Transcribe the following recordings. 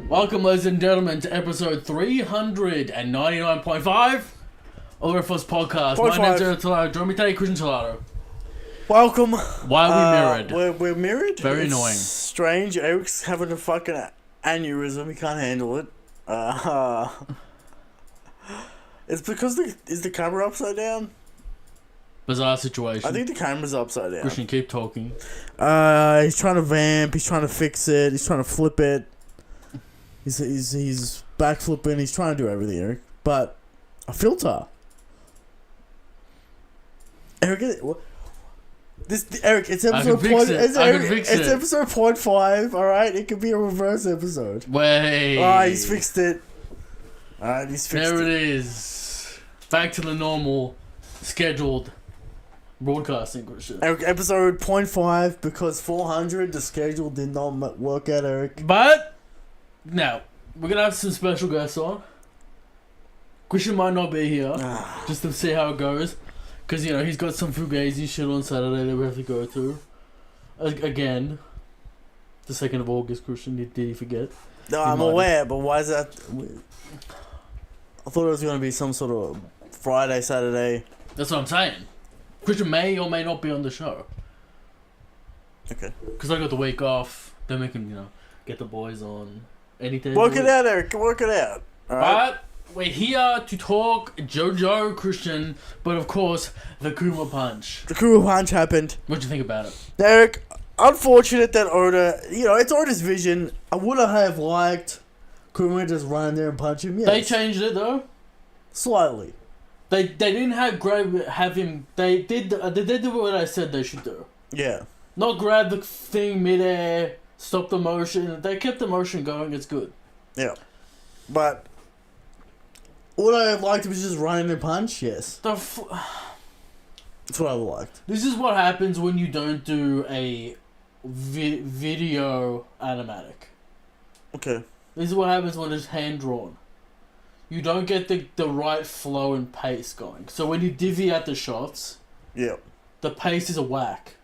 Welcome, ladies and gentlemen, to episode 399.5 of the First Podcast. My name's Eric Tolado. Join me today, Christian Tolado. Welcome. Why are we mirrored? We're mirrored? Very it's annoying. Strange. Eric's having a fucking aneurysm. He can't handle it. It's because is the camera upside down? Bizarre situation. I think the camera's upside down. Christian, keep talking. He's trying to vamp. He's trying to fix it. He's trying to flip it. He's backflipping. He's trying to do everything, Eric. But a filter. Eric, Eric, it's episode it's episode 0.5. All right, it could be a reverse episode. Wait. Alright, he's fixed it. Alright, he's fixed it. There it is. Back to the normal scheduled broadcasting, Christian. Eric, episode 0.5 because 400 the schedule did not work out, Eric. But now we're gonna have some special guests on. Christian might not be here just to see how it goes. Because, you know, he's got some fugazi shit on Saturday that we have to go through. Again. The 2nd of August, Christian. Did he forget? No, I'm aware, but why is that? I thought it was going to be some sort of Friday, Saturday. That's what I'm saying. Christian may or may not be on the show. Okay. Because I got the week off. Then we can, you know, get the boys on any day. Work it out, Eric. Work it out. All right? But we're here to talk JoJo, Christian, but of course, the Kuma Punch. The Kuma Punch happened. What'd you think about it? Eric, unfortunate that Oda, you know, it's Oda's vision. I would have liked Kuma just run in there and punch him. Yes. They changed it though. Slightly. They didn't have him. They did what I said they should do. Yeah. Not grab the thing midair, stop the motion. They kept the motion going. It's good. Yeah. But what I liked was just running and punch. Yes. That's what I liked. This is what happens when you don't do a video animatic. Okay. This is what happens when it's hand drawn. You don't get the right flow and pace going. So when you divvy out the shots, yeah, the pace is a whack.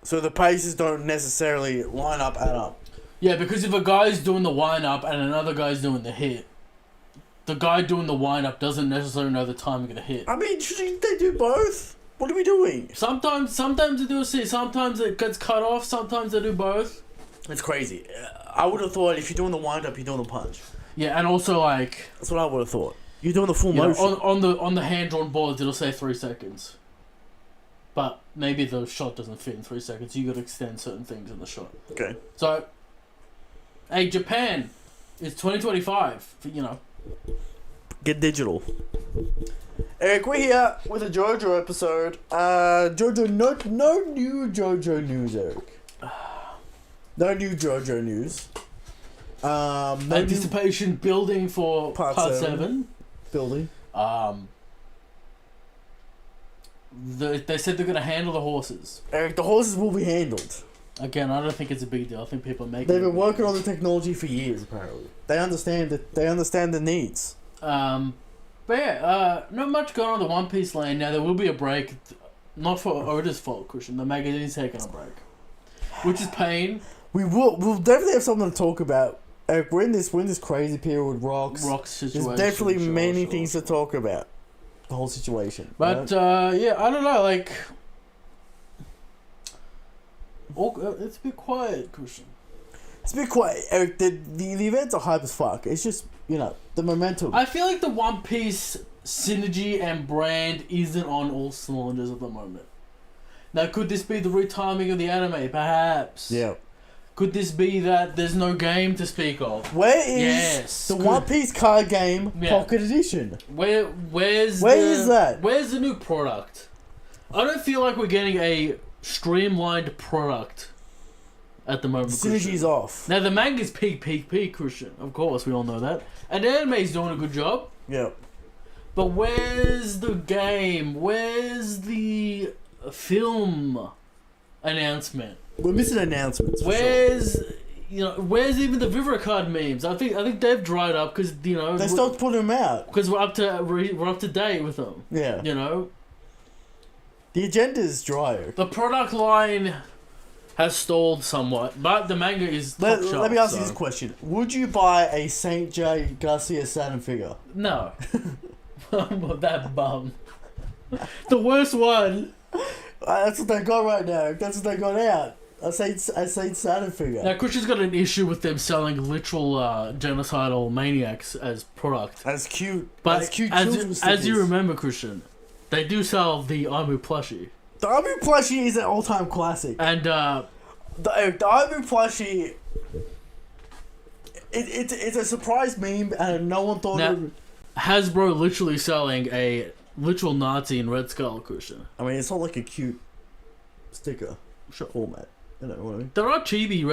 So the paces don't necessarily line up, add up. Yeah, because if a guy's doing the wind up and another guy's doing the hit, the guy doing the wind up doesn't necessarily know the timing of the hit. I mean, shouldn't they do both? What are we doing? Sometimes they do a hit. Sometimes it gets cut off. Sometimes they do both. It's crazy. I would have thought if you're doing the wind up, you're doing the punch. Yeah, and also like that's what I would have thought. You're doing the full motion. On the hand drawn boards, it'll say 3 seconds. But maybe the shot doesn't fit in 3 seconds. You got to extend certain things in the shot. Okay. So, hey, Japan, it's 2025. You know. Get digital. Eric, we're here with a JoJo episode. JoJo, no new JoJo news, Eric. No new JoJo news. No anticipation building for part 7. Building. They said they're going to handle the horses. Eric, the horses will be handled. Again, I don't think it's a big deal. I think people are making. They've been working on the technology for years. Apparently, they understand it. They understand the needs. But yeah, not much going on the One Piece lane now. There will be a break, not for Oda's fault, Christian. The magazine's taking a break, which is pain. We'll definitely have something to talk about. Eric, we're in this crazy period with Rocks situation. There's definitely many things to talk about. The whole situation. But yeah, I don't know. Like, it's a bit quiet, Christian. It's a bit quiet, Eric. The events are hype as fuck. It's just, you know, the momentum. I feel like the One Piece synergy and brand isn't on all cylinders at the moment. Now, could this be the retiming of the anime? Perhaps. Yeah. Could this be that there's no game to speak of? Where is the One Piece card game Pocket Edition? Where's that? Where's the new product? I don't feel like we're getting a streamlined product at the moment. Synergy's off. Now the manga's peak, Christian. Of course, we all know that. And the anime's doing a good job. Yeah. But where's the game? Where's the film announcement? We're missing announcements. Where's even the Vivre card memes? I think they've dried up because they stopped putting them out because we're up to date with them. Yeah, you know, the agenda is dry. The product line has stalled somewhat, but the manga is top shelf. Let me ask you this question: would you buy a Saint J. Garcia Saturn figure? No. I'm not that bum. The worst one. That's what they got right now. That's what they got out. I Saint Saturn figure. Now, Christian's got an issue with them selling literal genocidal maniacs as product. That's cute. But That's cute as you remember, Christian, they do sell the Aimu plushie. The Aimu plushie is an all-time classic. And the Aimu plushie, it's a surprise meme, and no one thought it would... Hasbro literally selling a literal Nazi in Red Skull, Christian. I mean, it's not like a cute sticker format. You know what I mean? There are chibi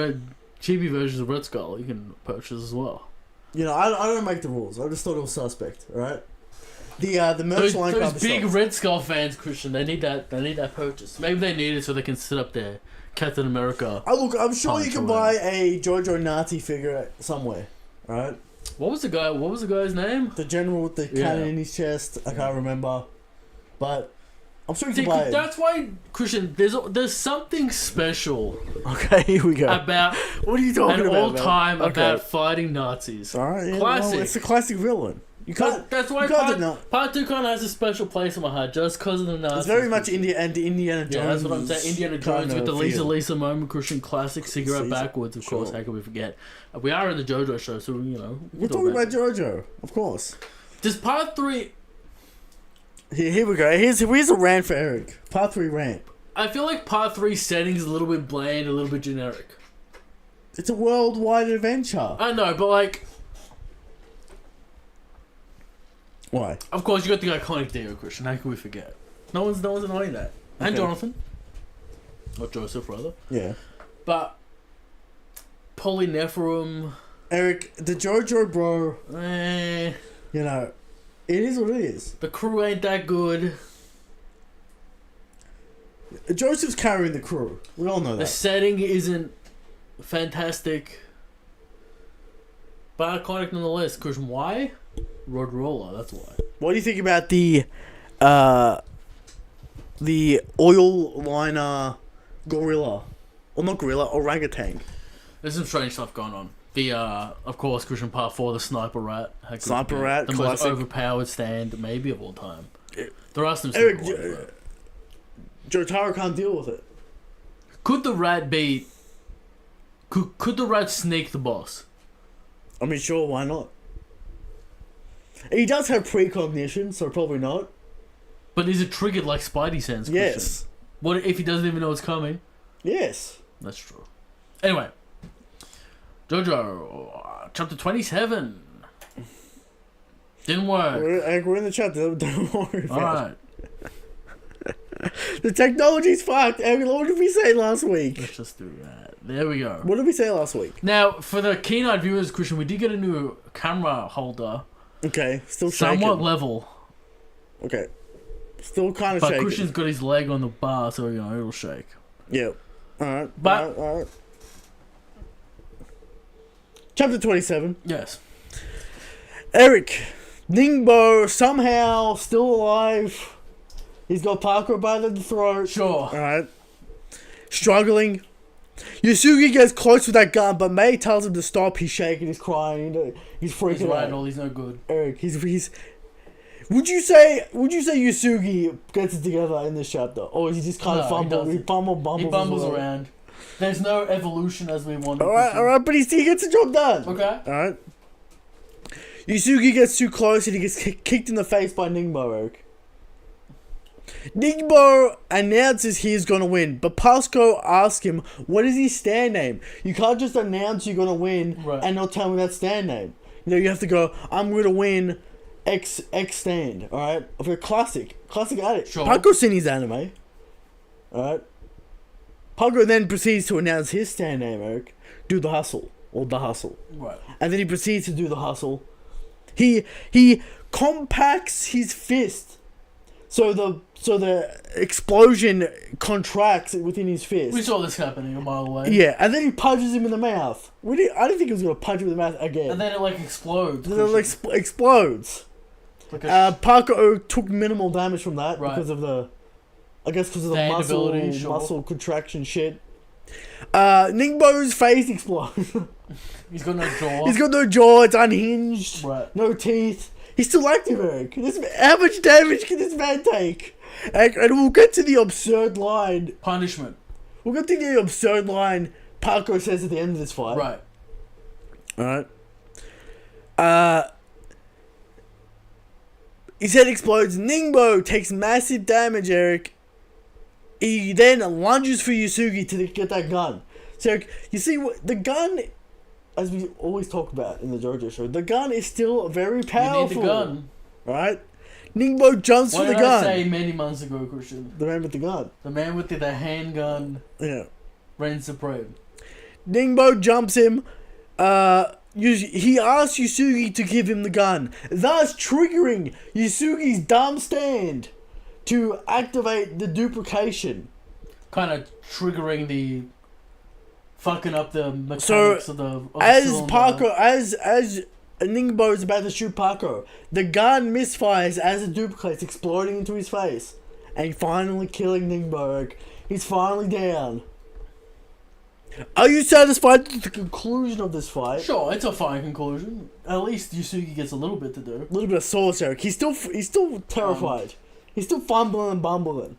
versions of Red Skull you can purchase as well. You know, I don't make the rules. I just thought it was suspect, alright? The merch line those big Red Skull fans, Christian, they need that purchase. Maybe they need it so they can sit up there, Captain America. Look, I'm sure you can buy a Jojo Nazi figure somewhere, alright? What was the guy's name? The general with the cannon in his chest. I can't remember, but I'm sure you can buy it. That's why, Christian. There's something special. Okay, here we go. About what are you talking about? All time about fighting Nazis. All right, classic. It's a classic villain. You can't. That's why part 2 kind of has a special place in my heart just because of the Nazis. It's very much Indiana Jones. Yeah, that's what I'm saying. Indiana Jones with the Lisa moment, Christian classic cigarette backwards. Of course, how can we forget? We are in the JoJo show, so you know. We're talking about JoJo, of course. Does part 3? Here we go. Here's a rant for Eric. Part 3 rant. I feel like part 3 setting is a little bit bland, a little bit generic. It's a worldwide adventure. I know, but like. Why? Of course, you got the iconic Dio, Christian. How can we forget? No one's denying that. And Okay. Jonathan. Or Joseph, rather. Yeah. But Polynephrine. Eric, the JoJo bro, Eh. you know, it is what it is. The crew ain't that good. Joseph's carrying the crew. We all know The that. setting isn't fantastic. But iconic nonetheless. Christian, why? Road Roller, that's why. What do you think about the oil liner gorilla? Or not gorilla, orangutan. There's some strange stuff going on. Of course, Christian Part 4, the Sniper Rat. Sniper Rat, the classic. most overpowered stand, maybe of all time. There are some Eric, simple ones, Jotaro can't deal with it. Could the rat be... Could the rat snake the boss? I mean, sure, why not? He does have precognition, so probably not. But is it triggered like Spidey sense? Christian? Yes. What if he doesn't even know it's coming? Yes. That's true. Anyway. JoJo, chapter 27. Didn't work. We're in the chat, don't worry about it. Alright. The technology's fucked. What did we say last week? Let's just do that. There we go. What did we say last week? Now, for the keen-eyed viewers, Christian, we did get a new camera holder. Okay, still shaking. Somewhat level. Okay. Still kind of But shaking. Christian's got his leg on the bar, so, you know, it'll shake. Yeah. Alright. But- Alright. Chapter 27. Yes. Eric. Ningbo, somehow, still alive. He's got Parker by the throat. Sure. Alright. Struggling. Yusugi gets close with that gun, but May tells him to stop. He's shaking, he's crying, he's freaking He's right, out. all he's no good. Eric, he's Would you say Yusugi gets it together in this chapter, or is he just kind of fumble? He bumbles around. There's no evolution as we want. Alright, but he gets the job done. Okay. Alright. Yusugi gets too close and he gets kicked in the face by Ningbo, Eric. Ningbo announces he's gonna win, but Pasco asks him, what is his stand name? You can't just announce you're gonna win and not tell me that stand name. You know, you have to go, I'm gonna win X stand, alright? Of a classic addict. Sure. Paco's seen his anime. Alright? Paco then proceeds to announce his stand name, Eric. Do the hustle. Or the hustle. Right. And then he proceeds to do the hustle. He compacts his fist. So the explosion contracts within his fist. We saw this happening a mile away. Yeah, and then he punches him in the mouth. I didn't think he was gonna punch him in the mouth again. And then it like explodes. And then it explodes. Like Parker took minimal damage from that Right. because of the, I guess because of the Stand ability, sure. muscle contraction shit. Ningbo's face explodes. He's got no jaw. He's got no jaw. It's unhinged. Right. No teeth. He's still active, Eric. How much damage can this man take? And we'll get to the absurd line. Punishment. We'll get to the absurd line Parko says at the end of this fight. Right. Alright. His head explodes. Ningbo takes massive damage, Eric. He then lunges for Yusugi to get that gun. So, Eric, you see, the gun, as we always talk about in the JoJo show, the gun is still very powerful. You need the gun. Right? Ningbo jumps for the gun. What did I say many months ago, Christian? The man with the gun. The man with the handgun. Yeah. Reigns supreme. Ningbo jumps him. He asks Yusugi to give him the gun, thus triggering Yusugi's dumb stand to activate the duplication. Kind of triggering the fucking up the mechanics of the as cylinder. Parko, as Ningbo is about to shoot Parko, the gun misfires as it duplicates, exploding into his face, and finally killing Ningbo. He's finally down. Are you satisfied with the conclusion of this fight? Sure, it's a fine conclusion. At least Yusugi gets a little bit to do. A little bit of sauce, Eric. He's still terrified. He's still fumbling and bumbling.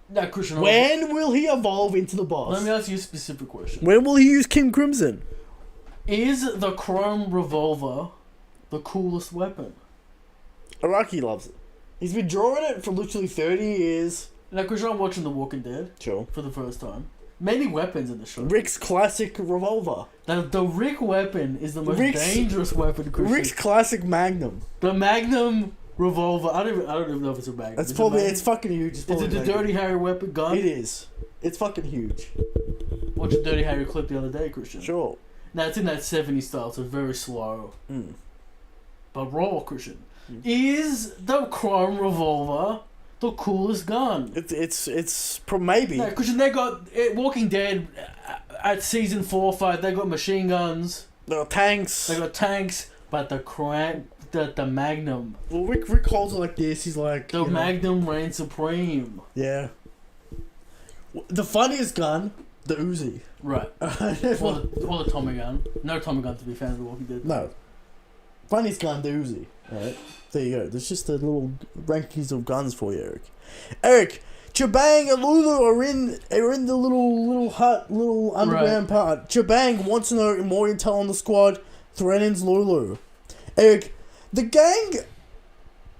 Now, Christian, When will he evolve into the boss? let me ask you a specific question. When will he use Kim Crimson? Is the chrome revolver the coolest weapon? Araki loves it. He's been drawing it for literally 30 years. Now, Christian, I'm watching The Walking Dead Sure. for the first time. Many weapons in the show. Rick's classic revolver. The Rick weapon is the most Rick's- dangerous weapon, Christian. Rick's classic Magnum. The Magnum revolver. I don't even know if it's a Magnum. That's Is it probably, Magnum? it's fucking huge. It's Is probably it the Magnum. Dirty Harry weapon gun? It is. It's fucking huge. Watched a Dirty Harry clip the other day, Christian. Sure. Now, it's in that 70s style, so it's very slow. Mm. But raw, Christian. Is the chrome revolver the coolest gun? It's maybe. No, Christian, they got Walking Dead at season 4 or 5. They got machine guns. There are tanks. They got tanks, but the Magnum, Well, Rick holds it like this. He's like the Magnum reigns supreme. Yeah. The funniest gun, the Uzi. Right. Or the Tommy gun. No Tommy gun to be found in The Walking Dead. No. Funniest gun, the Uzi. Alright. There you go. There's just the little rankings of guns for you, Eric. Eric, Chabang and Lulu are in the little hut, little underground part. Chabang wants to know more intel on the squad, threatens Lulu. Eric, the gang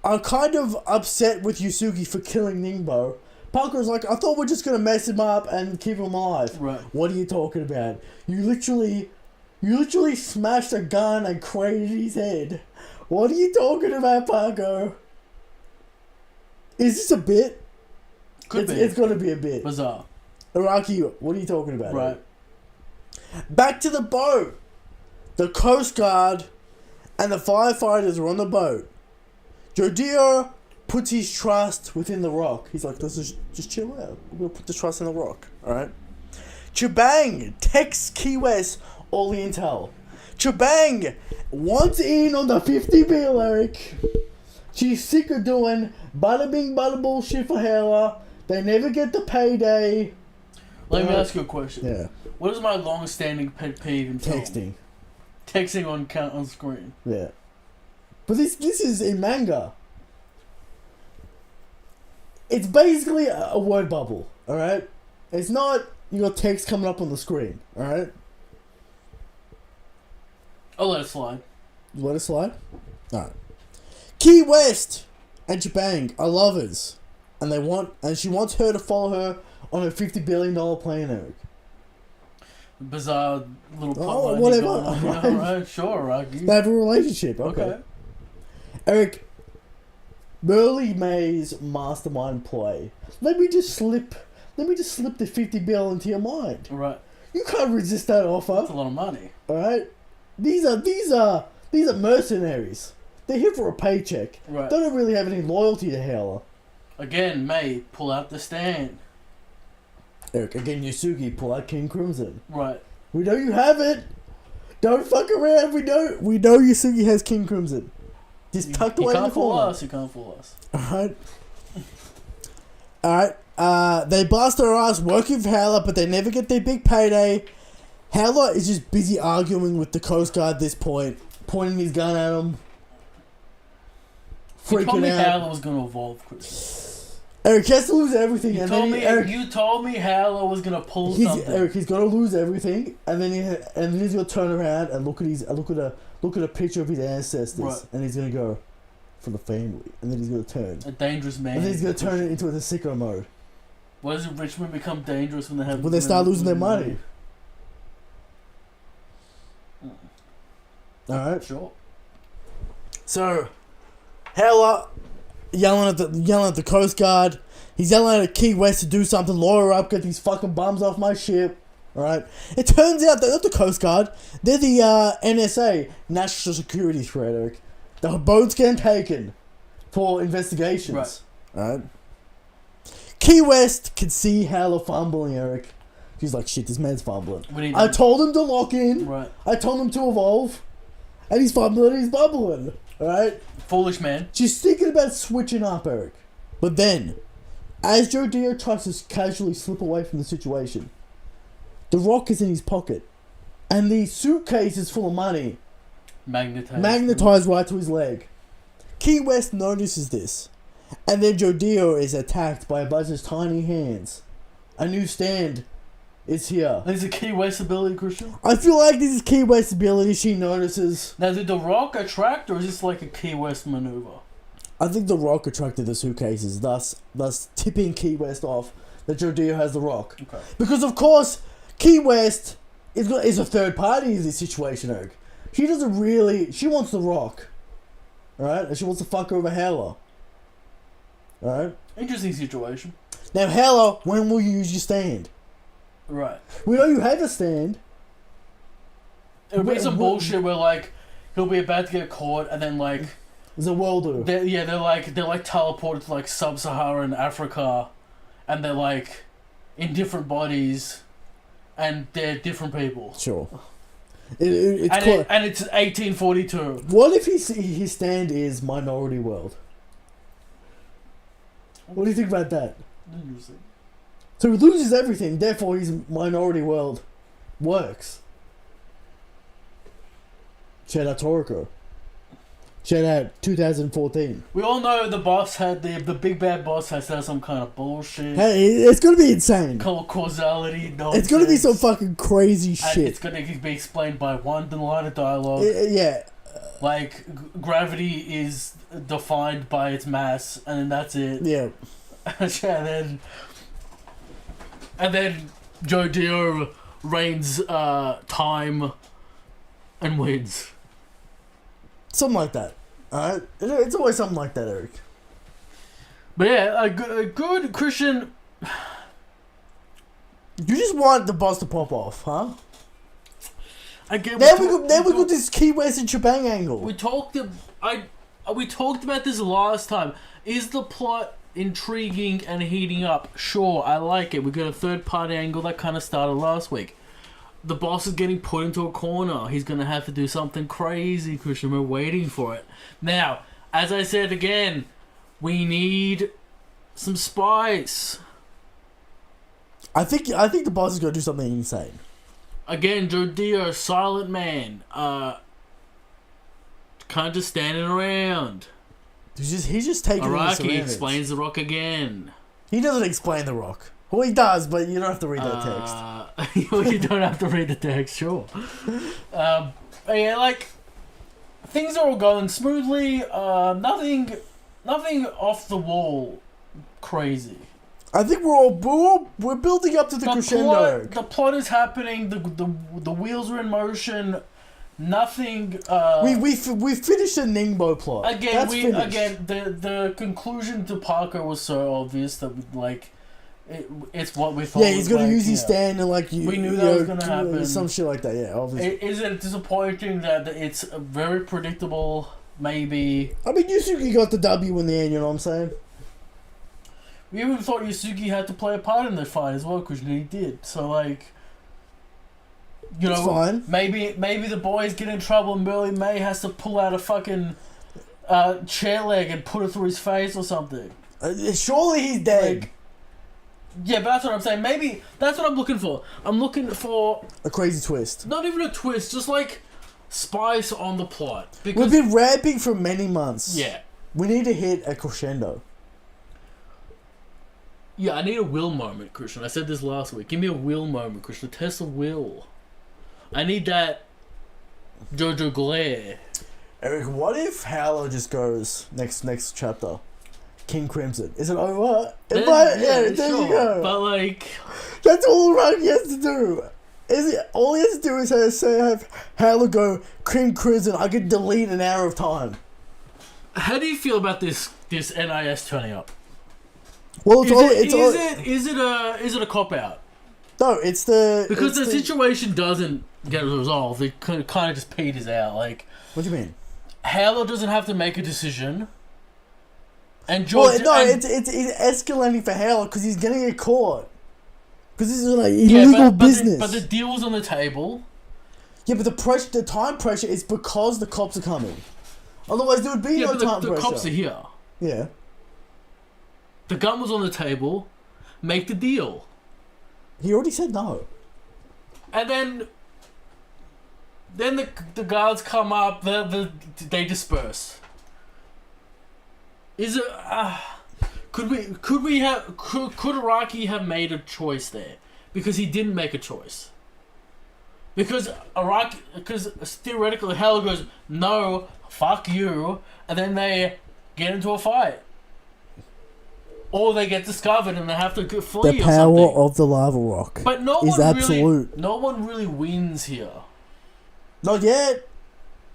are kind of upset with Yusugi for killing Ningbo. Parker's like, I thought we're just gonna mess him up and keep him alive. Right. What are you talking about? You literally smashed a gun and cratered his head. What are you talking about, Parker? Is this a bit? Could be. It's gonna be a bit. Bizarre. Araki, what are you talking about? Right. Back to the boat. The Coast Guard and the firefighters are on the boat. Jodio puts his trust within the rock. He's like, let's just chill out. We're gonna put the trust in the rock. Alright? Chubang texts Key West all the intel. Chubang wants in on the 50 bill, Eric. She's sick of doing bada bing bada bullshit for Hela. They never get the payday. Let me ask you a question. Yeah. What is my long-standing pet peeve in film? Texting. Texting on screen. Yeah. But this is in manga. It's basically a word bubble, alright? It's not you got text coming up on the screen, alright? I'll let it slide. You let it slide? Alright. Key West and Jabang are lovers. And she wants her to follow her on her $50 billion plan, Eric. Bizarre little Oh, plot whatever. going on. Yeah, alright, sure, Rocky. They have a relationship, Okay. Eric, Merle May's mastermind play. Let me just slip the 50 bill into your mind. Right. You can't resist that That's a offer. lot of money. Alright? These are mercenaries. They're here for a paycheck. Right. They don't really have any loyalty to Hela. Again, May, pull out the stand. Eric, again, Yusugi, pull out King Crimson. Right. We know you have it. Don't fuck around. We know Yusugi has King Crimson. Just tucked away in the corner. You can't fool us. Alright. Alright. They bust her ass working for Howler, but they never get their big payday. Howler is just busy arguing with the Coast Guard at this point, pointing his gun at him. You told Freaking me out. Howler was going to evolve, Chris. Eric has to lose everything. You told me Howler was going to pull something. Eric, he's got to lose everything, and then he's going to turn around and look at a picture of his ancestors, Right. and he's going to go, for the family, and then he's going to turn. A dangerous man. And then he's going to turn it into a sicko mode. Why does Richmond become dangerous when they have... When they start losing their money. Alright. Sure. So, Howler yelling at the Coast Guard. He's yelling at Key West to do something, lawyer up, get these fucking bums off my ship. Alright. It turns out they're not the Coast Guard. They're the NSA, National Security Threat, Eric. The boat's getting taken for investigations. Right. Alright. Key West can see Howler fumbling, Eric. He's like, shit, this man's fumbling. I told him to lock in. Right. I told him to evolve. And he's fumbling, he's bubbling. Alright? Foolish man. She's thinking about switching up, Eric. But then, as Joe Dio tries to casually slip away from the situation, the rock is in his pocket. And the suitcase is full of money. Magnetized right to his leg. Key West notices this. And then Joe Dio is attacked by a bunch of tiny hands. A new stand is here. Is it Key West ability, Christian? I feel like this is Key West's ability. She notices. Now, did the rock attract, or is this like a Key West maneuver? I think the rock attracted the suitcases, thus tipping Key West off that Joe Dio has the rock. Okay. Because of course, Key West is a third party in this situation, Eric. She doesn't really. She wants the rock, alright, and she wants to fuck over Howler. Alright? Interesting situation. Now, Howler, when will you use your stand? Right. We know you have a stand. It'll be some bullshit where, like, he'll be about to get caught, and then, like... There's a welder. They're teleported to, like, sub-Saharan Africa, and they're, like, in different bodies, and they're different people. Sure. And it's 1842. What if his stand is Minority World? What do you think about that? Interesting. So he loses everything, therefore his Minority World works. Shout out Toriko. Shout out 2014. We all know the boss had the big bad boss has to have some kind of bullshit. Hey, it's gonna be insane. Causality, nonsense. It's gonna be some fucking crazy shit. It's gonna be explained by one line of dialogue. Yeah. Like, gravity is defined by its mass, and then that's it. Yeah. and then Joe Dio reigns time and wins. Something like that. Alright? It's always something like that, Eric. But yeah, a good Christian... You just want the boss to pop off, huh? Again, we got this Key West and Shebang angle. We talked about this last time. Is the plot intriguing and heating up? Sure, I like it. We got a third party angle that kind of started last week. The boss is getting put into a corner. He's going to have to do something crazy, Christian. We're waiting for it. Now, as I said again, we need some spice. I think the boss is going to do something insane. Again, Joe Dio, silent man. Kind of just standing around. He's just taking Araki explains the rock again. He doesn't explain the rock. Well, he does, but you don't have to read that text. You don't have to read the text, sure. Yeah, like, things are all going smoothly. Nothing off the wall crazy. I think we're building up to the crescendo. The plot is happening. The wheels are in motion. Nothing. We finished the Ningbo plot. Again, the conclusion to Parker was so obvious that it's what we thought. Yeah, he's gonna use his stand and we knew that was gonna happen. Some shit like that. Yeah, obviously. Is it disappointing that it's very predictable? Maybe. I mean, Yusuke got the W in the end. You know what I'm saying? We even thought Yusuke had to play a part in the fight as well, because he did. So, like, you know, fine. Maybe the boys get in trouble and Merle May has to pull out a fucking chair leg and put it through his face or something. Surely he's dead. Yeah, but that's what I'm saying. Maybe that's what I'm looking for. I'm looking for a crazy twist. not even a twist, just like spice on the plot. Because We've been ramping for many months. yeah, We need to hit a crescendo. yeah, I need a will moment, Christian. I said this last week. Give me a will moment, Christian. Test of will. I need that Jojo glare. Eric, what if Howler just goes next chapter? King Crimson. Is it over? There you go. But like, that's all Rocky has to do. All he has to do is have Howler go King Crimson. I could delete an hour of time. how do you feel about this NIS turning up? Well, is it a cop out? No, it's the Because the situation doesn't get resolved. It kind of just peters out. Like, what do you mean? Howler doesn't have to make a decision. And George, it's escalating for Howler because he's gonna get caught. Because this is like illegal business. But the deal was on the table. Yeah, but the time pressure is because the cops are coming. Otherwise, there would be no time pressure. The cops are here. Yeah. The gun was on the table. Make the deal. He already said no. And then the guards come up. They disperse. Is it? Could Araki have made a choice there? Because he didn't make a choice. Because theoretically Hell goes, no, fuck you, and then they get into a fight. Or they get discovered and they have to flee. The power of the lava rock but is absolute. No one really wins here. Not yet.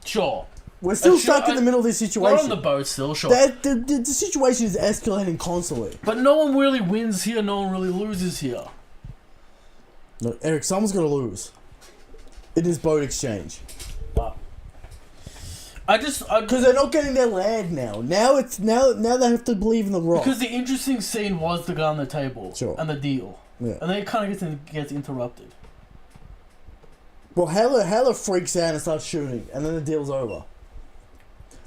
Sure. We're still stuck in the middle of this situation. We're on the boat still, sure. The situation is escalating constantly. But no one really wins here, no one really loses here. No, Eric, someone's going to lose. In this boat exchange. Because they're not getting their land now. Now they have to believe in the rock. Because the interesting scene was the guy on the table. Sure. And the deal. Yeah. And then it kind of gets interrupted. Well, Hella freaks out and starts shooting, and then the deal's over.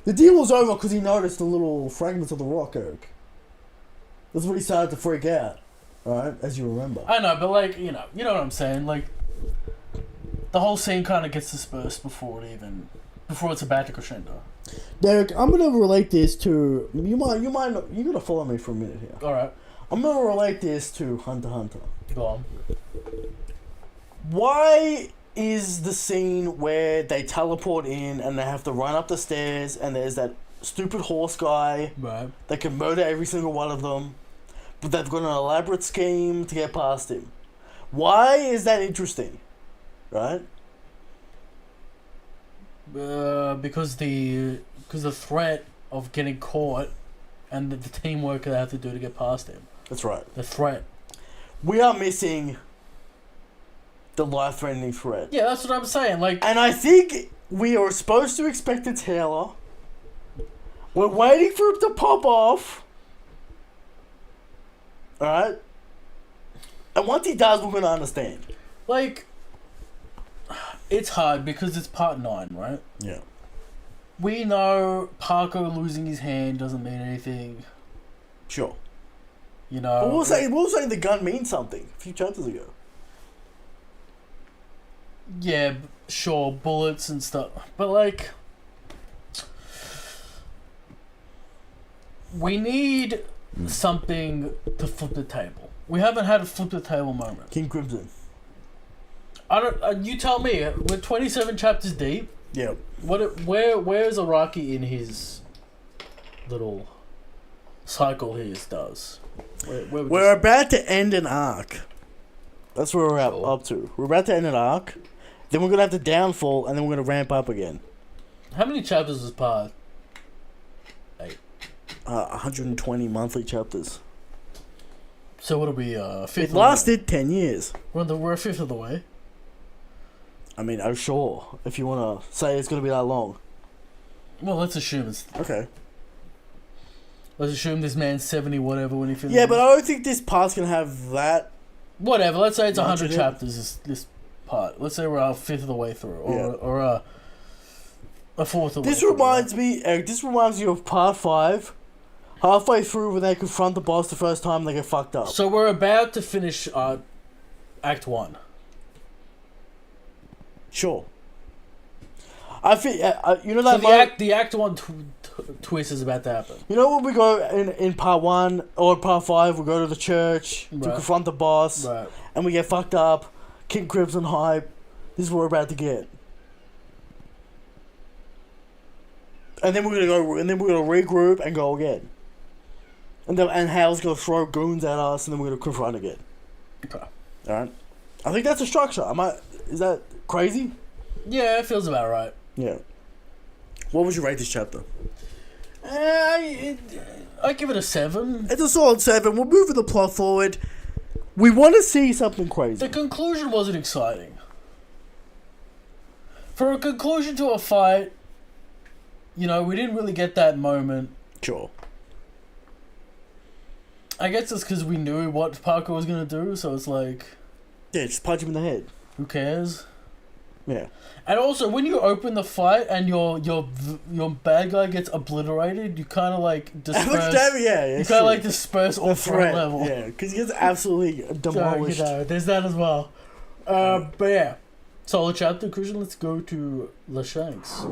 The deal was over because he noticed the little fragments of the rock, Eric. That's when he started to freak out, right? As you remember. I know, but like, you know what I'm saying? Like, the whole scene kind of gets dispersed before it's about to crescendo. Derek, I'm gonna relate this to you gotta follow me for a minute here. All right. I'm gonna relate this to Hunter x Hunter. Go on. Why is the scene where they teleport in and they have to run up the stairs and there's that stupid horse guy that can murder every single one of them, but they've got an elaborate scheme to get past him? Why is that interesting? Right? Because the threat of getting caught and the teamwork they have to do to get past him. That's right. The threat. We are missing the life-threatening threat. Yeah, that's what I'm saying. Like, and I think we are supposed to expect a Taylor. We're waiting for him to pop off. Alright? And once he does, we're going to understand. Like, it's hard because it's part 9, right? Yeah. We know Parker losing his hand doesn't mean anything. Sure. You know. But we were saying the gun means something a few chapters ago. Yeah, sure, bullets and stuff. But like, we need something to flip the table. We haven't had a flip the table moment. King Crimson. I don't. You tell me. We're 27 chapters deep. Yeah. Where is Araki in his little cycle he does? We're about to end an arc. That's where we're up to. We're about to end an arc. Then we're gonna have the downfall, and then we're gonna ramp up again. How many chapters is part 8? 120 monthly chapters. So what'll be fifth? It lasted 10 years. We're a fifth of the way. I mean, oh sure. If you wanna say it's gonna be that long. Well, let's assume it's okay. Let's assume this man's 70 whatever when he finishes. Yeah, but I don't think this part's gonna have that. Whatever. Let's say it's 100 chapters. This part. Let's say we're a fifth of the way through, or a fourth of the way through. This reminds me, Eric. This reminds me of part 5. Halfway through, when they confront the boss the first time, they get fucked up. So we're about to finish Act 1. Sure. I think you know So that the Act 1 twist is about to happen. You know when we go in part 1 or part 5, we go to the church to confront the boss, and we get fucked up. King Crimson hype. This is what we're about to get. And then we're gonna go. And then we're gonna regroup and go again. And Hal's gonna throw goons at us, and then we're gonna confront again. Okay. All right. I think that's a structure. Is that crazy? Yeah, it feels about right. Yeah. What would you rate this chapter? I give it a 7. It's a solid 7. We're moving the plot forward. We want to see something crazy. The conclusion wasn't exciting. For a conclusion to a fight, we didn't really get that moment. Sure. I guess it's because we knew what Parker was going to do, so it's like... Yeah, just punch him in the head. Who cares? Yeah. And also, when you open the fight and your bad guy gets obliterated, you kind of like disperse... you kind of like disperse all threat level. Yeah, because he gets absolutely demolished. So, there's that as well. But yeah. Solid chapter, Christian. Let's go to Lashanks.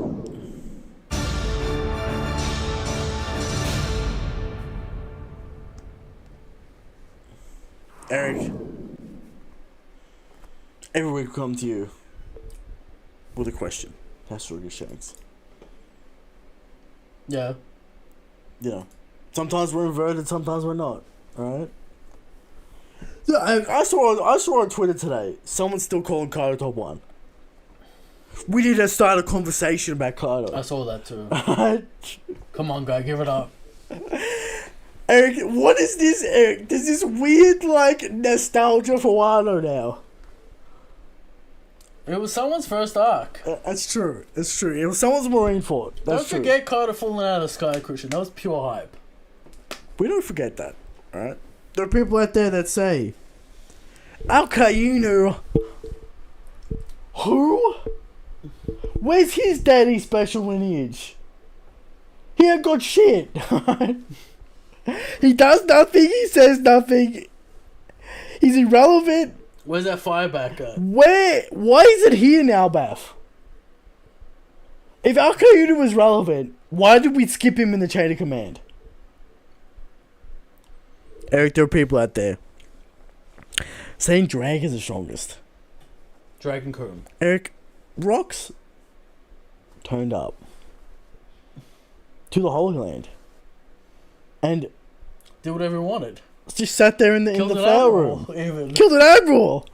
Eric, every week we come to you with a question. That's for Lashanks. Yeah. Yeah. Sometimes we're inverted, sometimes we're not. Alright? Yeah, I saw on Twitter today, someone's still calling Kaido top 1. We need to start a conversation about Kaido. I saw that too. Come on, guy, give it up. Eric, what is this, Eric? There's this weird, nostalgia for Wano now. It was someone's first arc. That's true. It's true. It was someone's Marineford. That's true. Don't forget Kaido falling out of the sky, Christian. That was pure hype. We don't forget that, alright? There are people out there that say, Alkainu, who? Where's his daddy's special lineage? He ain't got shit. He does nothing, he says nothing. He's irrelevant. Where's that fireback at? Why is it here now, Bath? If Alkainu was relevant, why did we skip him in the chain of command? Eric, there are people out there saying Drag is the strongest. Dragon Comb. Eric, Rocks turned up to the Holy Land and did whatever he wanted. Just sat there in the file room. Even. Killed an admiral.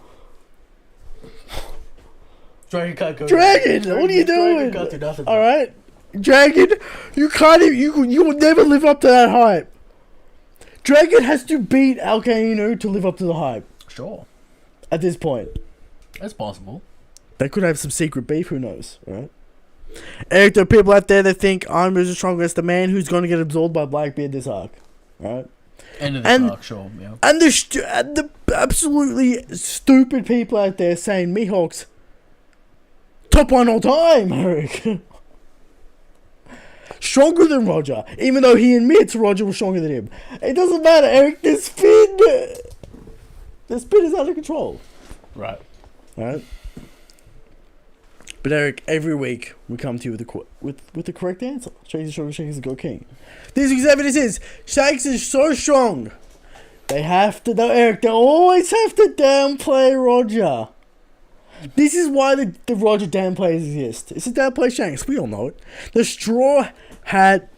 Dragon can't go. Dragon, what are you doing? Dragon can't do nothing. All right, Dragon, you can't even. You will never live up to that hype. Dragon has to beat Alkainu to live up to the hype. Sure. At this point. That's possible. They could have some secret beef, who knows, right? Eric, there are people out there that think Armor is the strongest, the man who's going to get absorbed by Blackbeard this arc, right? End of this arc, sure, yeah. And the absolutely stupid people out there saying Mihawk's top 1 all time, Eric. Stronger than Roger, even though he admits Roger was stronger than him. It doesn't matter, Eric. The spin is out of control. Right. But Eric, every week we come to you with the correct answer. Shanks is strong, Shanks is Go King. This week's evidence is Shanks is so strong. Eric, they always have to downplay Roger. This is why the Roger downplays exist. It's a downplay Shanks. We all know it. The Straw Hat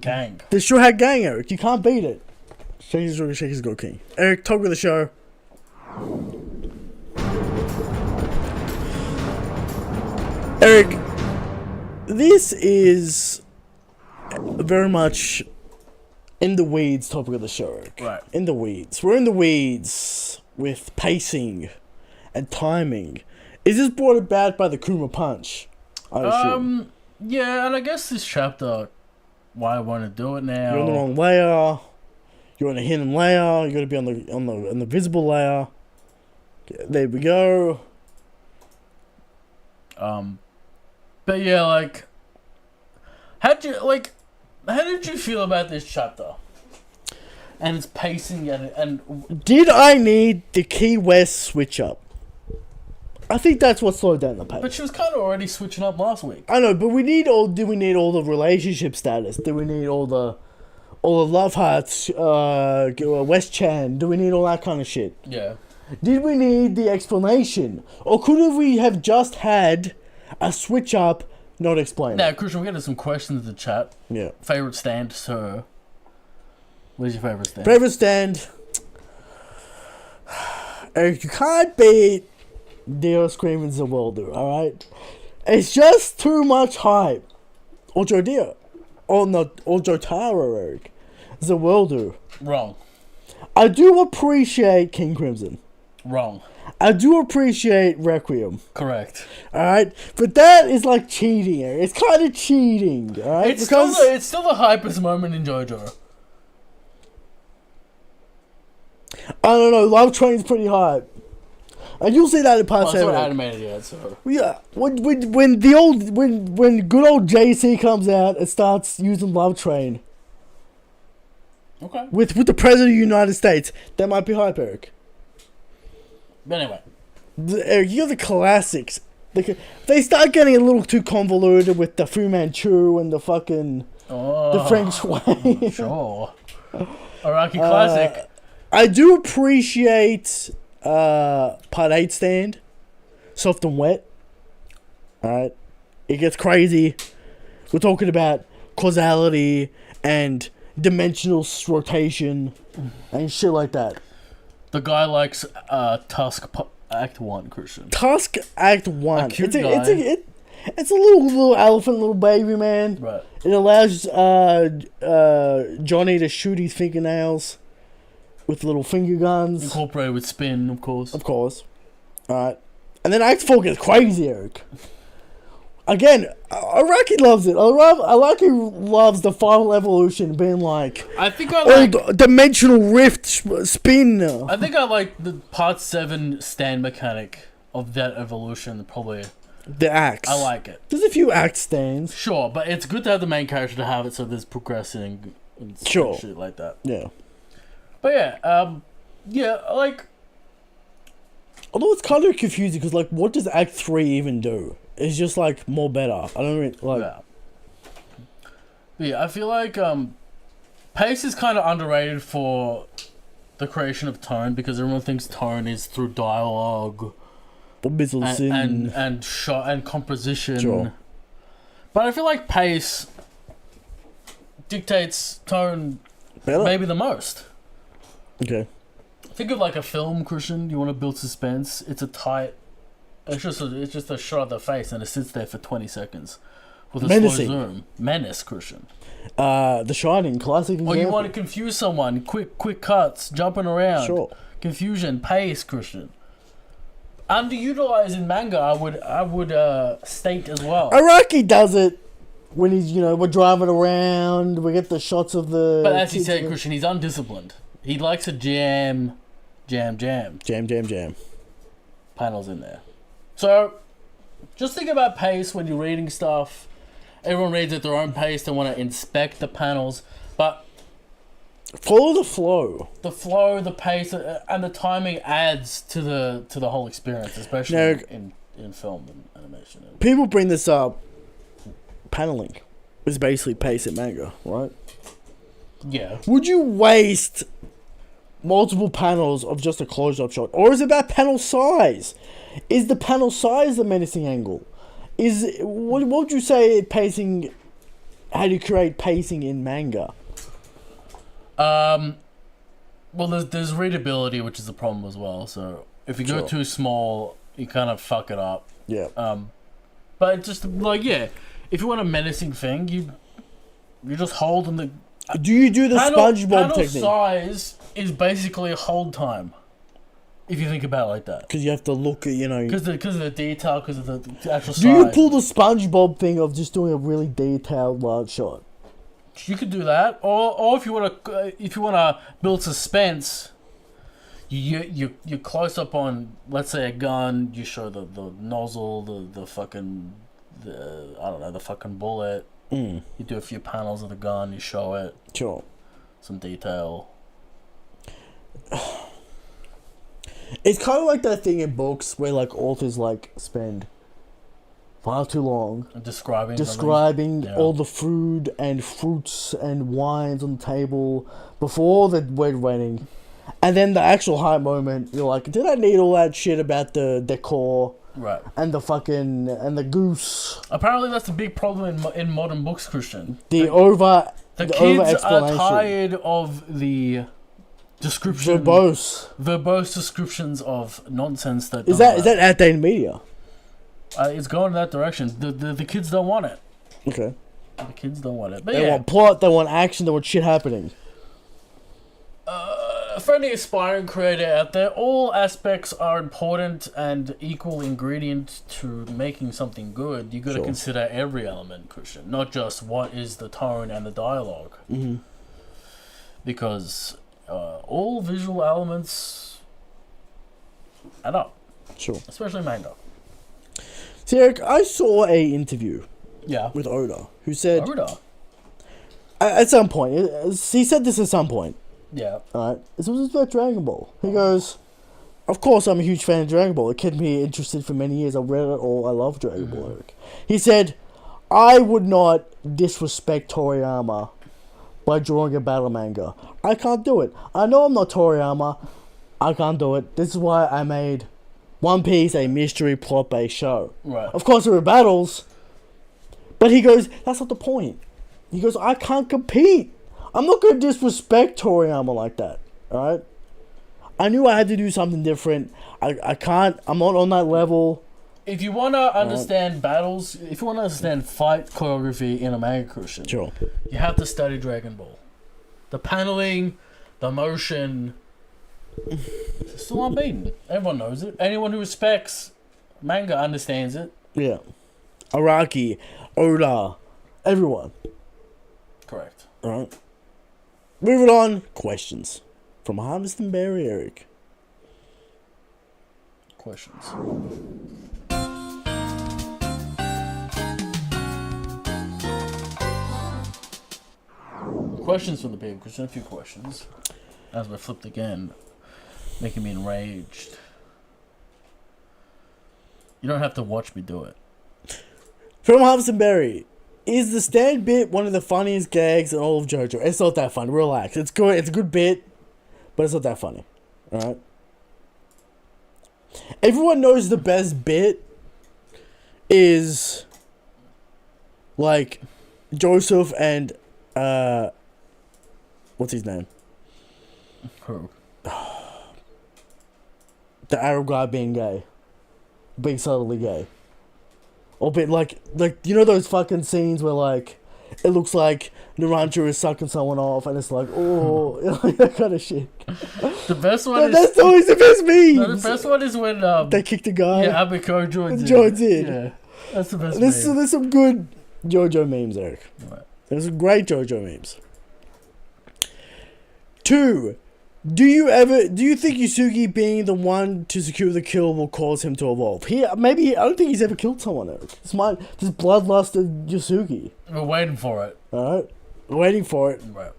Gang. The Straw Hat Gang, Eric. You can't beat it. Shanks is strong, Shanks is Go King. Eric, talk with the show. Eric, this is very much in the weeds topic of the show, Eric. Right. In the weeds. We're in the weeds with pacing and timing. Is this brought about by the Kuma Punch? I assume. Yeah, and I guess this chapter, why I want to do it now. You're on the wrong layer. You're on a hidden layer. You got to be on the visible layer. There we go. But yeah, how'd you, How did you feel about this chapter? And its pacing and Did I need the Key West switch up? I think that's what slowed down the pace. but she was kind of already switching up last week. I know, but we need all. Do we need all the relationship status? Do we need all the love hearts? West Chan. Do we need all that kind of shit? Yeah. Did we need the explanation, or could we have just had a switch up, not explained? Now, Christian, we're getting some questions in the chat. Yeah. Favorite stand, sir? What is your favorite stand? Favorite stand. Eric, you can't beat Dio screaming Zaweldu, alright? It's just too much hype. Or Jodio. Or not, or Jotaro, Eric. Zaweldu. Wrong. I do appreciate King Crimson. Wrong. I do appreciate Requiem. Correct. Alright? But that is like cheating, Eric. It's kind of cheating, alright? It's still the hypest moment in JoJo. I don't know, Love Train's pretty hype. And you'll see that in part Well, it's 7. not animated yet, so. Yeah, when good old JC comes out and starts using Love Train Okay. with the President of the United States, that might be hype, Eric. But anyway. Eric, you got the classics. They start getting a little too convoluted with the Fu Manchu and the fucking the Feng Shui. Sure. Araki Classic. I do appreciate part 8 stand, Soft and Wet. Alright, it gets crazy. We're talking about causality and dimensional rotation and shit like that. The guy likes Tusk Act 1, Christian. Tusk Act 1. A cute It's a little elephant, little baby man. Right. It allows Johnny to shoot his fingernails with little finger guns. Incorporated with spin, of course. Of course. Alright. And then Act 4 gets crazy, Eric. Again, Araki loves it. Araki loves the final evolution being like... I think I like... dimensional rift spin. I think I like the part 7 stand mechanic of that evolution, probably. The axe. I like it. There's a few axe stands. Sure, but it's good to have the main character to have it so there's progressing and Sure. shit like that. Yeah. But yeah, like... Although it's kind of confusing because, like, what does Act 3 even do? It's just, like, more better. I don't really, like... Yeah. But yeah, I feel like pace is kind of underrated for the creation of tone because everyone thinks tone is through dialogue and shot and composition. Sure. But I feel like pace dictates tone better? maybe the most. Okay. Think of like a film, Christian. You want to build suspense. It's just a shot of the face, and it sits there for 20 seconds with a Menacing. slow zoom. Menace, Christian. The Shining, classic example. Or you want to confuse someone. Quick cuts, jumping around. Sure. Confusion, pace, Christian. Underutilized in manga, I would state as well. Araki does it when he's, we're driving around. We get the shots of the. But as you said, Christian, he's undisciplined. He likes a jam panels in there. So, just think about pace when you're reading stuff. Everyone reads at their own pace. They want to inspect the panels, but follow the flow. The flow, the pace, and the timing adds to the whole experience, especially in film and animation. People bring this up. Paneling is basically pace in manga, right? Yeah. Would you waste multiple panels of just a close-up shot, or is it about panel size? Is the panel size the menacing angle? What would you say pacing? How do you create pacing in manga? Well, there's readability, which is the problem as well. So if you go too small, you kind of fuck it up. Yeah. But just if you want a menacing thing, you just hold on the. Do you do the SpongeBob technique? Panel size is basically a hold time. If you think about it like that. Because you have to look at, Because of the detail, because of the actual size. Do you pull the SpongeBob thing of just doing a really detailed large shot? You could do that, or if you want to build suspense, you close up on, let's say, a gun. You show the nozzle, the fucking bullet. Mm. You do a few panels of the gun, you show it, Sure. some detail. It's kind of like that thing in books where like authors like spend far too long Describing Yeah. all the food and fruits and wines on the table before the red wedding, and then the actual high moment, you're like, did I need all that shit about the decor Right. and the goose? Apparently, that's a big problem in modern books, Christian. The kids are tired of the verbose descriptions of nonsense that is that outdated media? It's going in that direction. The kids don't want it. Okay. The kids don't want it. But They want plot, they want action, they want shit happening. For any aspiring creator out there, all aspects are important and equal ingredient to making something good. You got to consider every element, Christian, not just what is the tone and the dialogue. Mm-hmm. Because all visual elements add up. Sure. Especially manga. See, Eric, I saw a interview Yeah. with Oda, who said Oda. at some point, he said this at some point. Yeah. Alright, this was about Dragon Ball. He goes, of course I'm a huge fan of Dragon Ball. It kept me interested for many years. I read it all. I love Dragon Ball, Eric. He said, I would not disrespect Toriyama by drawing a battle manga. I can't do it. I know I'm not Toriyama. I can't do it. This is why I made One Piece a mystery plot-based show. Right. Of course there were battles, but he goes, that's not the point. He goes, I can't compete. I'm not going to disrespect Toriyama like that, alright? I knew I had to do something different. I can't, I'm not on that level. If you want to understand battles, if you want to understand fight choreography in a manga, Christian, Sure. you have to study Dragon Ball. The paneling, the motion, it's still unbeaten. Everyone knows it. Anyone who respects manga understands it. Yeah. Araki, Oda, everyone. Correct. Alright. Moving on, questions. From Harvest and Berry Eric. Questions. Questions from the people, Christian. A few questions. As we flipped again, making me enraged. You don't have to watch me do it. From Harvest and Berry. Is the stand bit one of the funniest gags in all of JoJo? It's not that funny. Relax. It's good. It's a good bit, but it's not that funny. Alright? Everyone knows the best bit is like Joseph and what's his name? Who? The Arab guy being gay. Being subtly gay. Or bit like you know those fucking scenes where like it looks like Naranjo is sucking someone off and it's like, oh, that kind of shit. The best one is... That's always the best meme. No, the best one is when... they kick the guy. Yeah, Abiko joins in. Yeah, that's the best There's some good JoJo memes, Eric. Right. There's some great JoJo memes. 2. Do you think Yusuke being the one to secure the kill will cause him to evolve? I don't think he's ever killed someone, Eric. This bloodlust of Yusuke. We're waiting for it. Alright? We're waiting for it. Right.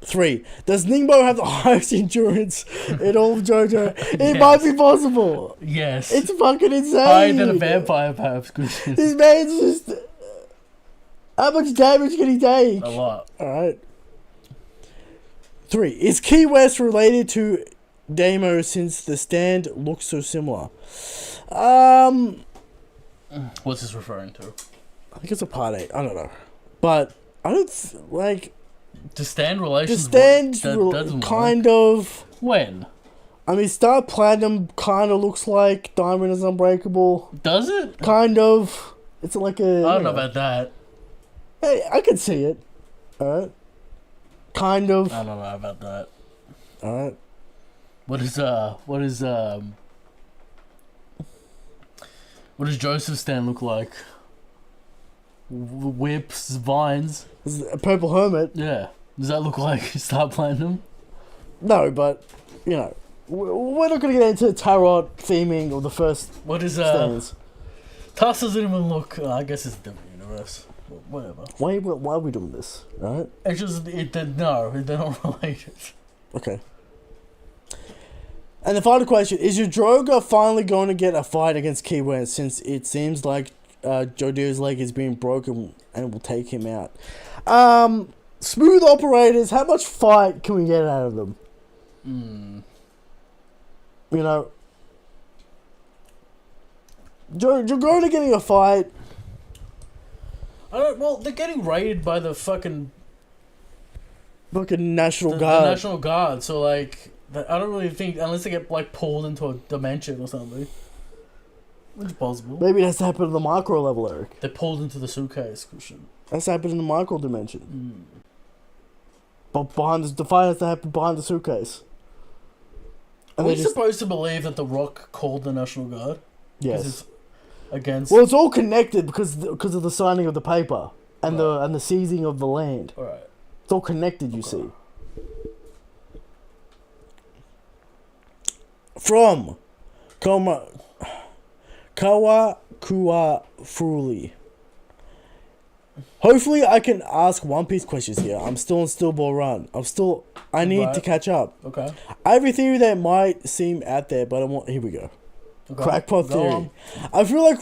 3. Does Ningbo have the highest endurance in all of JoJo? It might be possible. Yes. It's fucking insane. Higher than a vampire, perhaps. This man's just... How much damage can he take? A lot. Alright. 3. Is Key West related to Damo since the stand looks so similar? What's this referring to? I think it's a part 8. I don't know. But I don't like... The stand relations... The stand kind of... When? I mean, Star Platinum kind of looks like Diamond is Unbreakable. Does it? Kind of. It's like a... I don't know about that. Hey, I can see it. Alright. Kind of. I don't know about that. Alright. What does Joseph's stand look like? Whips, vines. A Purple Hermit. Yeah. Does that look like Star Platinum? No, but, you know, we're not going to get into tarot theming or the first What is stands. Tuss doesn't even look... I guess it's a different universe. whatever. Why are we doing this? Right? It's just they're not related. Okay. And the final question is: your Droga finally going to get a fight against Kiwen, since it seems like Jojo's leg is being broken and will take him out? Smooth operators. How much fight can we get out of them? You know, Jogona getting a fight. Well, they're getting raided by the fucking National the Guard. National Guard. So like, I don't really think unless they get like pulled into a dimension or something, which is possible. Maybe that's happened on the micro level, Eric. They're pulled into the suitcase cushion. That's happened in the micro dimension. But the fight has to happen behind the suitcase. Are we supposed to believe that The Rock called the National Guard? Yes. It's against. Well, it's all connected because of the signing of the paper and the seizing of the land. All right. It's all connected, you see. From Kawakua Fuli. Hopefully I can ask One Piece questions here. I'm still on Stillball Run. I need to catch up. Okay. I have a theory that might seem out there, but here we go. Okay. Crackpot theory. I feel like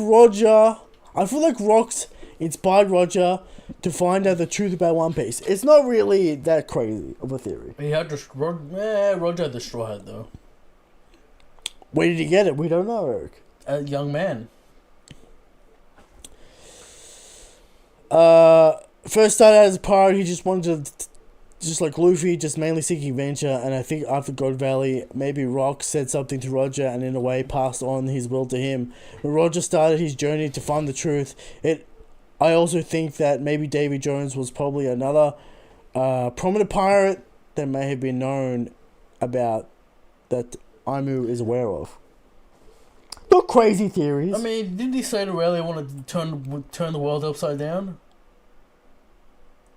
Rocks inspired Roger to find out the truth about One Piece. It's not really that crazy of a theory. He had Roger had the Straw Hat though. Where did he get it? We don't know, Eric. A young man. First started out as a pirate. He just wanted to, just like Luffy, just mainly seeking adventure. And I think after God Valley, maybe Rock said something to Roger and in a way passed on his will to him. When Roger started his journey to find the truth, I also think that maybe Davy Jones was probably another prominent pirate that may have been known about that Aimu is aware of. Not crazy theories. I mean, didn't he say to Rayleigh wanted to turn the world upside down?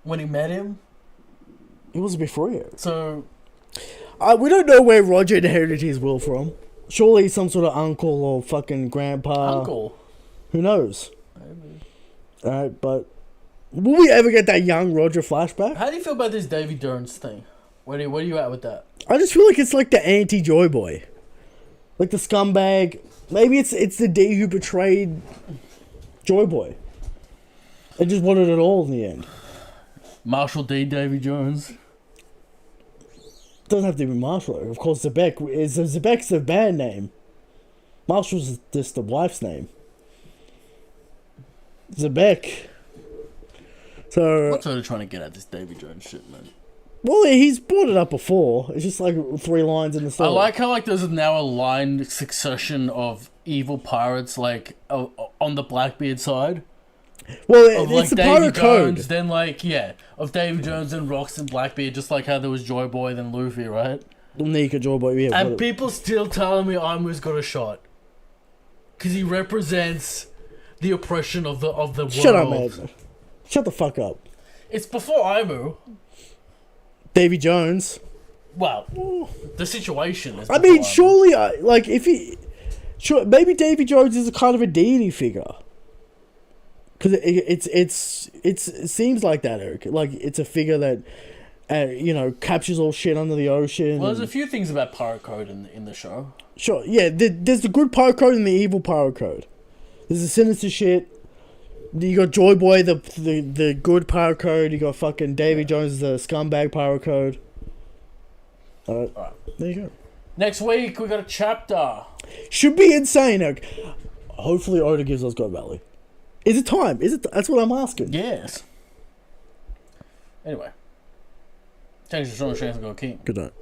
When he met him? It was before you. So... we don't know where Roger inherited his will from. Surely some sort of uncle or fucking grandpa. Uncle? Who knows? Maybe. Alright, but... Will we ever get that young Roger flashback? How do you feel about this Davy Jones thing? Where are you at with that? I just feel like it's like the anti-Joy Boy. Like the scumbag. Maybe it's the D who betrayed Joy Boy. They just wanted it all in the end. Marshall D. Davy Jones. Doesn't have to be Marshall. Of course, Zebek's the band name. Marshall's just the wife's name. Zebek. So... What's sort of trying to get at this Davy Jones shit, man? Well, he's brought it up before. It's just like 3 lines in the story. I like how there's now a line succession of evil pirates on the Blackbeard side. Well, it's the Davy pirate code. Jones, then of Davy Jones and Rocks and Blackbeard, just like how there was Joy Boy then Luffy, right? Nika, Joy Boy, yeah. And people still telling me Aimu's got a shot because he represents the oppression of the world. Shut up, man. Shut the fuck up. It's before Aimu. Davy Jones. Well, the situation is. I mean, surely, maybe Davy Jones is a kind of a deity figure. Because it seems like that, Eric. Like it's a figure that, captures all shit under the ocean. Well, there's a few things about pirate code in the show. Sure, yeah. There's the good pirate code and the evil pirate code. There's the sinister shit. You got Joy Boy, the good pirate code. You got fucking Davy Jones, the scumbag pirate code. Alright. There you go. Next week, we got a chapter. Should be insane, Eric. Hopefully Oda gives us God Valley. Is it time? That's what I'm asking. Yes. Anyway. Thanks for showing us Go King. Good night.